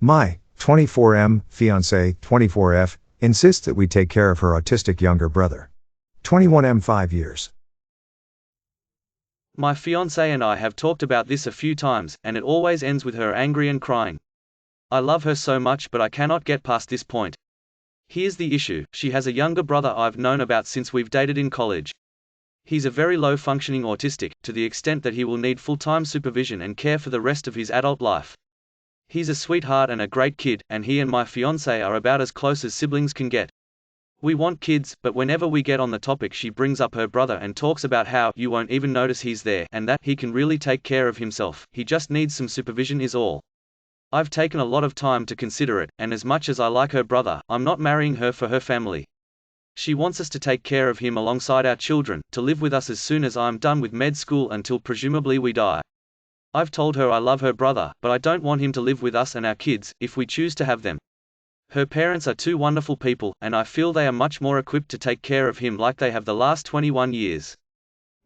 My 24M fiancé 24F insists that we take care of her autistic younger brother. 21M 5 years. My fiancé and I have talked about this a few times, and it always ends with her angry and crying. I love her so much, but I cannot get past this point. Here's the issue: she has a younger brother I've known about since we've dated in college. He's a very low-functioning autistic, to the extent that he will need full-time supervision and care for the rest of his adult life. He's a sweetheart and a great kid, and he and my fiancé are about as close as siblings can get. We want kids, but whenever we get on the topic she brings up her brother and talks about how you won't even notice he's there and that he can really take care of himself, he just needs some supervision is all. I've taken a lot of time to consider it, and as much as I like her brother, I'm not marrying her for her family. She wants us to take care of him alongside our children, to live with us as soon as I'm done with med school until presumably we die. I've told her I love her brother, but I don't want him to live with us and our kids, if we choose to have them. Her parents are two wonderful people, and I feel they are much more equipped to take care of him like they have the last 21 years.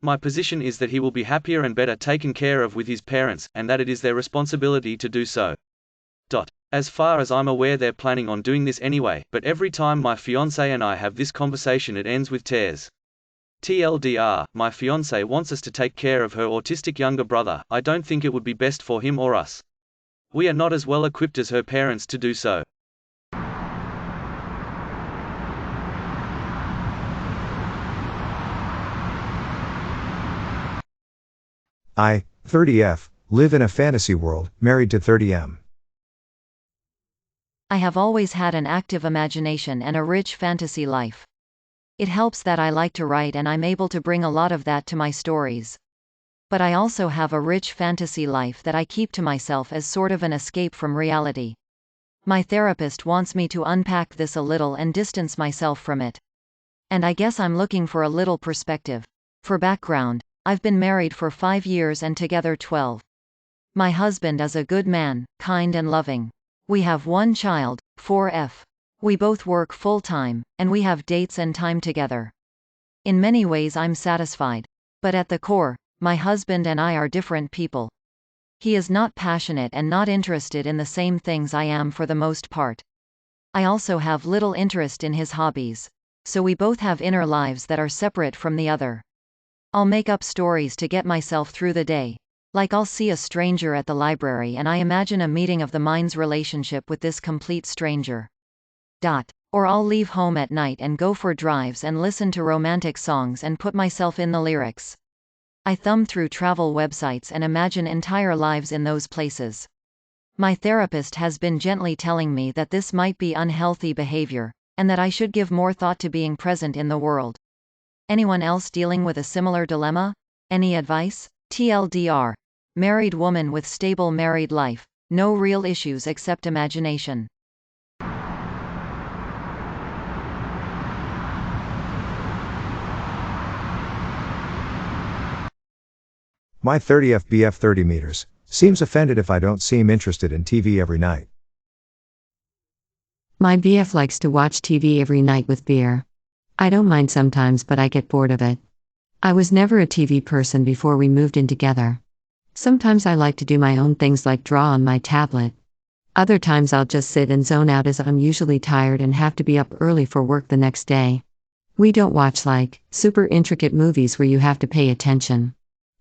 My position is that he will be happier and better taken care of with his parents, and that it is their responsibility to do so. As far as I'm aware they're planning on doing this anyway, but every time my fiancé and I have this conversation it ends with tears. TLDR, my fiancé wants us to take care of her autistic younger brother. I don't think it would be best for him or us. We are not as well equipped as her parents to do so. I, 30F, live in a fantasy world, married to 30M. I have always had an active imagination and a rich fantasy life. It helps that I like to write and I'm able to bring a lot of that to my stories. But I also have a rich fantasy life that I keep to myself as sort of an escape from reality. My therapist wants me to unpack this a little and distance myself from it. And I guess I'm looking for a little perspective. For background, I've been married for 5 years and together 12. My husband is a good man, kind and loving. We have one child, 4F. We both work full-time, and we have dates and time together. In many ways I'm satisfied. But at the core, my husband and I are different people. He is not passionate and not interested in the same things I am for the most part. I also have little interest in his hobbies. So we both have inner lives that are separate from the other. I'll make up stories to get myself through the day. Like I'll see a stranger at the library and I imagine a meeting of the mind's relationship with this complete stranger. Or I'll leave home at night and go for drives and listen to romantic songs and put myself in the lyrics. I thumb through travel websites and imagine entire lives in those places. My therapist has been gently telling me that this might be unhealthy behavior, and that I should give more thought to being present in the world. Anyone else dealing with a similar dilemma? Any advice? TLDR. Married woman with stable married life. No real issues except imagination. My 30F BF 30 meters, seems offended if I don't seem interested in TV every night. My BF likes to watch TV every night with beer. I don't mind sometimes, but I get bored of it. I was never a TV person before we moved in together. Sometimes I like to do my own things like draw on my tablet. Other times I'll just sit and zone out as I'm usually tired and have to be up early for work the next day. We don't watch super intricate movies where you have to pay attention.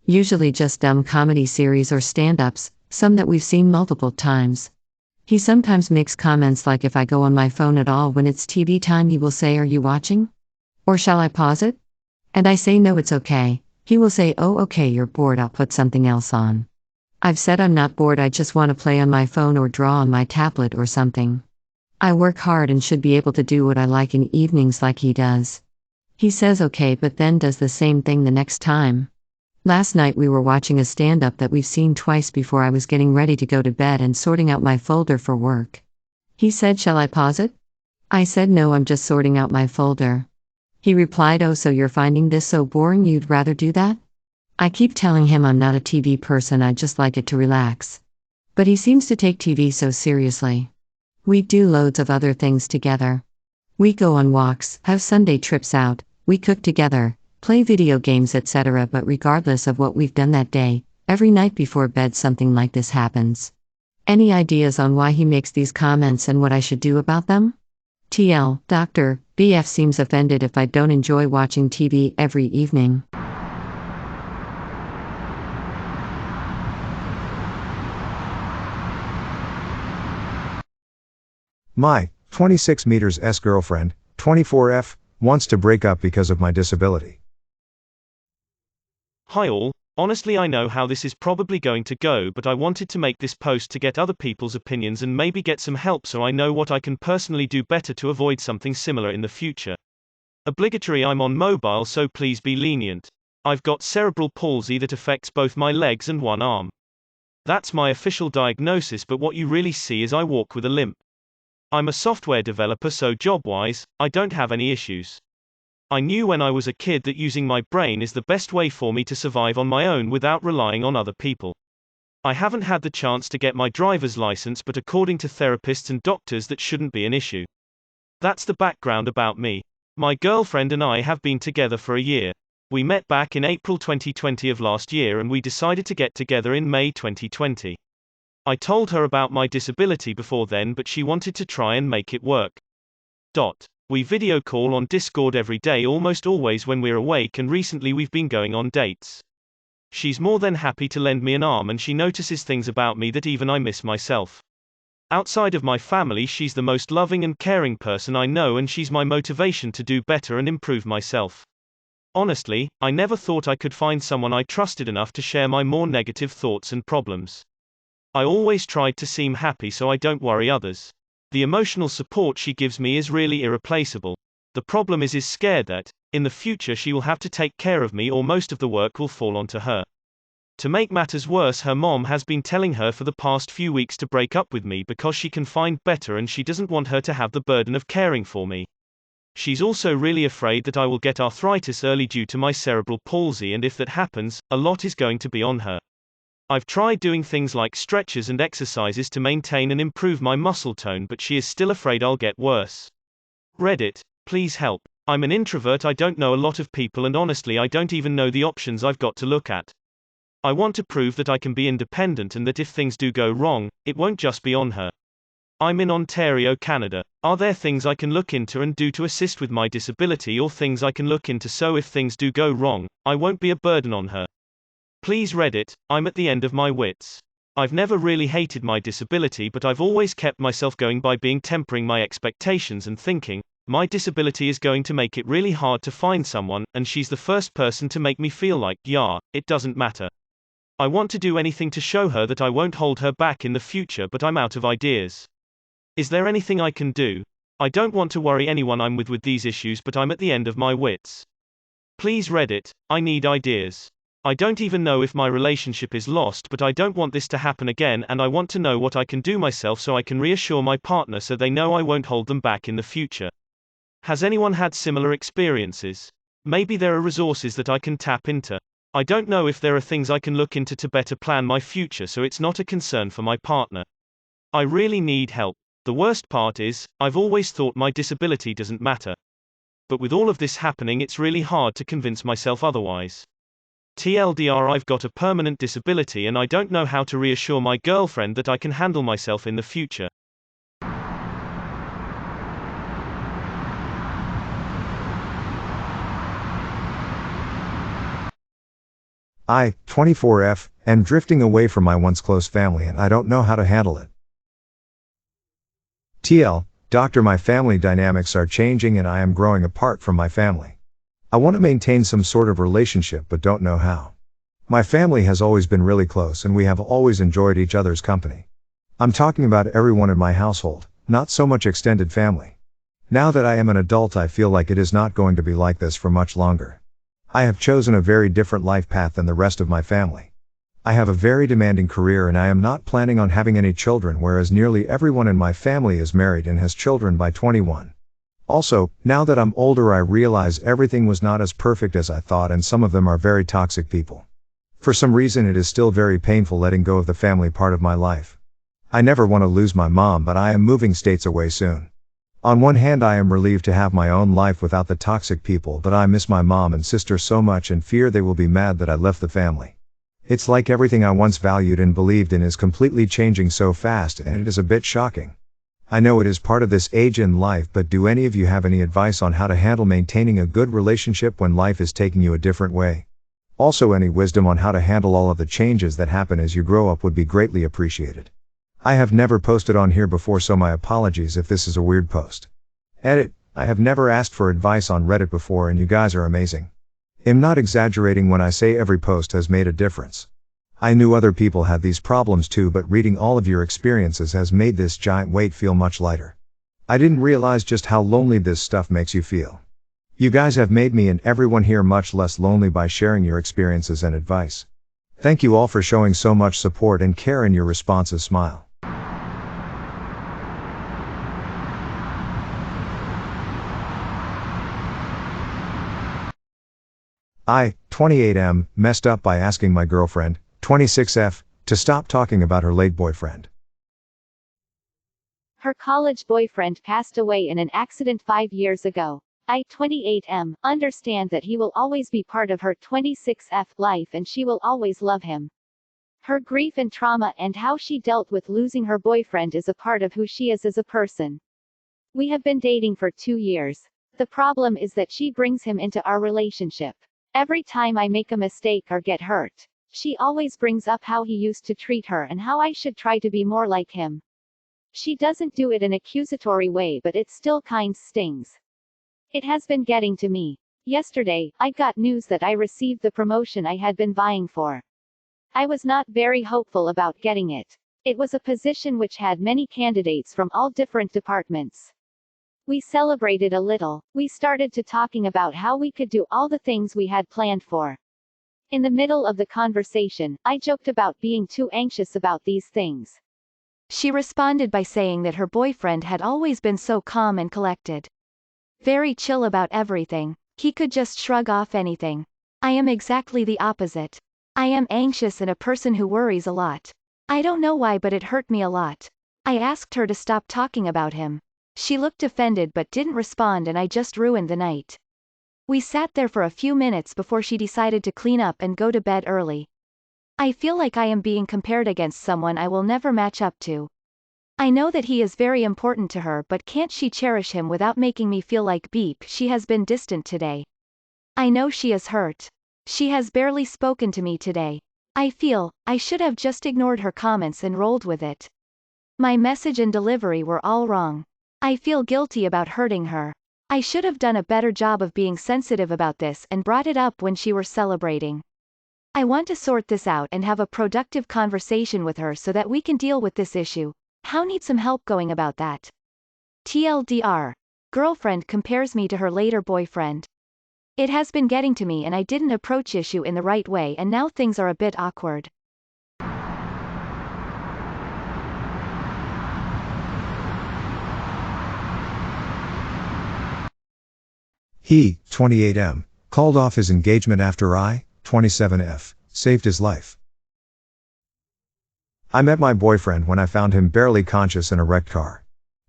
Usually just dumb comedy series or stand-ups, some that we've seen multiple times. He sometimes makes comments like if I go on my phone at all when it's TV time he will say, "Are you watching? Or shall I pause it?" And I say no, it's okay. He will say, "Oh okay, you're bored, I'll put something else on." I've said I'm not bored, I just want to play on my phone or draw on my tablet or something. I work hard and should be able to do what I like in evenings like he does. He says okay but then does the same thing the next time. Last night we were watching a stand-up that we've seen twice before. I was getting ready to go to bed and sorting out my folder for work. He said, "Shall I pause it?" I said no, I'm just sorting out my folder. He replied, "Oh, so you're finding this so boring you'd rather do that?" I keep telling him I'm not a TV person, I just like it to relax. But he seems to take TV so seriously. We do loads of other things together. We go on walks, have Sunday trips out, we cook together, play video games, etc. But regardless of what we've done that day, every night before bed something like this happens. Any ideas on why he makes these comments and what I should do about them? TL, Dr. BF seems offended if I don't enjoy watching TV every evening. My 26 meters S girlfriend, 24F, wants to break up because of my disability. Hi all, honestly I know how this is probably going to go, but I wanted to make this post to get other people's opinions and maybe get some help so I know what I can personally do better to avoid something similar in the future. Obligatory, I'm on mobile, so please be lenient. I've got cerebral palsy that affects both my legs and one arm. That's my official diagnosis, but what you really see is I walk with a limp. I'm a software developer, so job-wise, I don't have any issues. I knew when I was a kid that using my brain is the best way for me to survive on my own without relying on other people. I haven't had the chance to get my driver's license, but according to therapists and doctors that shouldn't be an issue. That's the background about me. My girlfriend and I have been together for a year. We met back in April 2020 of last year and we decided to get together in May 2020. I told her about my disability before then, but she wanted to try and make it work. We video call on Discord every day, almost always when we're awake, and recently we've been going on dates. She's more than happy to lend me an arm, and she notices things about me that even I miss myself. Outside of my family, she's the most loving and caring person I know, and she's my motivation to do better and improve myself. Honestly, I never thought I could find someone I trusted enough to share my more negative thoughts and problems. I always tried to seem happy so I don't worry others. The emotional support she gives me is really irreplaceable. The problem is scared that, in the future, she will have to take care of me or most of the work will fall onto her. To make matters worse, her mom has been telling her for the past few weeks to break up with me because she can find better and she doesn't want her to have the burden of caring for me. She's also really afraid that I will get arthritis early due to my cerebral palsy, and if that happens, a lot is going to be on her. I've tried doing things like stretches and exercises to maintain and improve my muscle tone, but she is still afraid I'll get worse. Reddit, please help. I'm an introvert, I don't know a lot of people, and honestly I don't even know the options I've got to look at. I want to prove that I can be independent and that if things do go wrong, it won't just be on her. I'm in Ontario, Canada. Are there things I can look into and do to assist with my disability, or things I can look into so if things do go wrong, I won't be a burden on her? Please Reddit, I'm at the end of my wits. I've never really hated my disability, but I've always kept myself going by tempering my expectations and thinking, my disability is going to make it really hard to find someone, and she's the first person to make me feel like, yeah, it doesn't matter. I want to do anything to show her that I won't hold her back in the future, but I'm out of ideas. Is there anything I can do? I don't want to worry anyone I'm with these issues, but I'm at the end of my wits. Please Reddit, I need ideas. I don't even know if my relationship is lost, but I don't want this to happen again, and I want to know what I can do myself so I can reassure my partner so they know I won't hold them back in the future. Has anyone had similar experiences? Maybe there are resources that I can tap into. I don't know if there are things I can look into to better plan my future so it's not a concern for my partner. I really need help. The worst part is, I've always thought my disability doesn't matter. But with all of this happening, it's really hard to convince myself otherwise. TLDR, I've got a permanent disability and I don't know how to reassure my girlfriend that I can handle myself in the future. I, 24F, am drifting away from my once close family and I don't know how to handle it. TL, Doctor, my family dynamics are changing and I am growing apart from my family. I want to maintain some sort of relationship but don't know how. My family has always been really close and we have always enjoyed each other's company. I'm talking about everyone in my household, not so much extended family. Now that I am an adult, I feel like it is not going to be like this for much longer. I have chosen a very different life path than the rest of my family. I have a very demanding career and I am not planning on having any children, whereas nearly everyone in my family is married and has children by 21. Also, now that I'm older, I realize everything was not as perfect as I thought and some of them are very toxic people. For some reason it is still very painful letting go of the family part of my life. I never want to lose my mom, but I am moving states away soon. On one hand, I am relieved to have my own life without the toxic people, but I miss my mom and sister so much and fear they will be mad that I left the family. It's like everything I once valued and believed in is completely changing so fast, and it is a bit shocking. I know it is part of this age in life, but do any of you have any advice on how to handle maintaining a good relationship when life is taking you a different way? Also, any wisdom on how to handle all of the changes that happen as you grow up would be greatly appreciated. I have never posted on here before, so my apologies if this is a weird post. Edit: I have never asked for advice on Reddit before, and you guys are amazing. I'm not exaggerating when I say every post has made a difference. I knew other people had these problems too, but reading all of your experiences has made this giant weight feel much lighter. I didn't realize just how lonely this stuff makes you feel. You guys have made me and everyone here much less lonely by sharing your experiences and advice. Thank you all for showing so much support and care in your responses. Smile. I, 28M, messed up by asking my girlfriend, 26F, to stop talking about her late boyfriend. Her college boyfriend passed away in an accident 5 years ago. I, 28M, understand that he will always be part of her 26F life and she will always love him. Her grief and trauma and how she dealt with losing her boyfriend is a part of who she is as a person. We have been dating for 2 years. The problem is that she brings him into our relationship. Every time I make a mistake or get hurt, she always brings up how he used to treat her and how I should try to be more like him. She doesn't do it in an accusatory way, but it still kinda stings. It has been getting to me. Yesterday, I got news that I received the promotion I had been vying for. I was not very hopeful about getting it. It was a position which had many candidates from all different departments. We celebrated a little. We started to talking about how we could do all the things we had planned for. In the middle of the conversation, I joked about being too anxious about these things. She responded by saying that her boyfriend had always been so calm and collected. Very chill about everything. He could just shrug off anything. I am exactly the opposite. I am anxious and a person who worries a lot. I don't know why, but it hurt me a lot. I asked her to stop talking about him. She looked offended but didn't respond, and I just ruined the night. We sat there for a few minutes before she decided to clean up and go to bed early. I feel like I am being compared against someone I will never match up to. I know that he is very important to her, but can't she cherish him without making me feel like beep? She has been distant today. I know she is hurt. She has barely spoken to me today. I feel I should have just ignored her comments and rolled with it. My message and delivery were all wrong. I feel guilty about hurting her. I should have done a better job of being sensitive about this and brought it up when she were celebrating. I want to sort this out and have a productive conversation with her so that we can deal with this issue. How need some help going about that? TLDR. Girlfriend compares me to her later boyfriend. It has been getting to me and I didn't approach issue in the right way, and now things are a bit awkward. He, 28M, called off his engagement after I, 27F, saved his life. I met my boyfriend when I found him barely conscious in a wrecked car.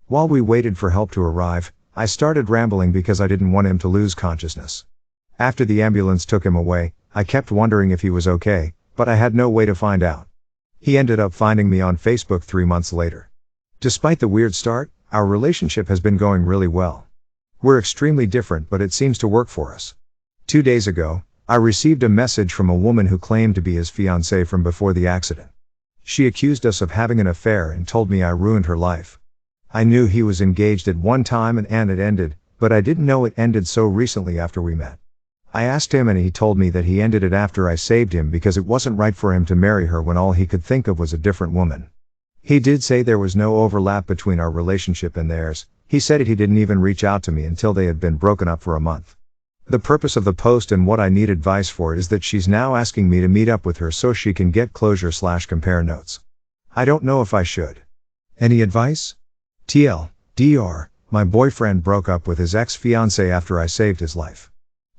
While we waited for help to arrive, I started rambling because I didn't want him to lose consciousness. After the ambulance took him away, I kept wondering if he was okay, but I had no way to find out. He ended up finding me on Facebook 3 months later. Despite the weird start, our relationship has been going really well. We're extremely different, but it seems to work for us. 2 days ago, I received a message from a woman who claimed to be his fiancé from before the accident. She accused us of having an affair and told me I ruined her life. I knew he was engaged at one time and it ended, but I didn't know it ended so recently after we met. I asked him and he told me that he ended it after I saved him because it wasn't right for him to marry her when all he could think of was a different woman. He did say there was no overlap between our relationship and theirs. He said he didn't even reach out to me until they had been broken up for a month. The purpose of the post and what I need advice for is that she's now asking me to meet up with her so she can get closure/compare notes. I don't know if I should. Any advice? TLDR, my boyfriend broke up with his ex-fiancé after I saved his life.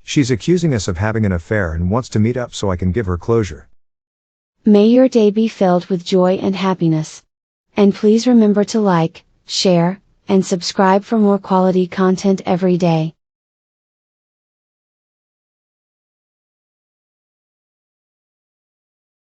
She's accusing us of having an affair and wants to meet up so I can give her closure. May your day be filled with joy and happiness. And please remember to like, share, and subscribe for more quality content every day.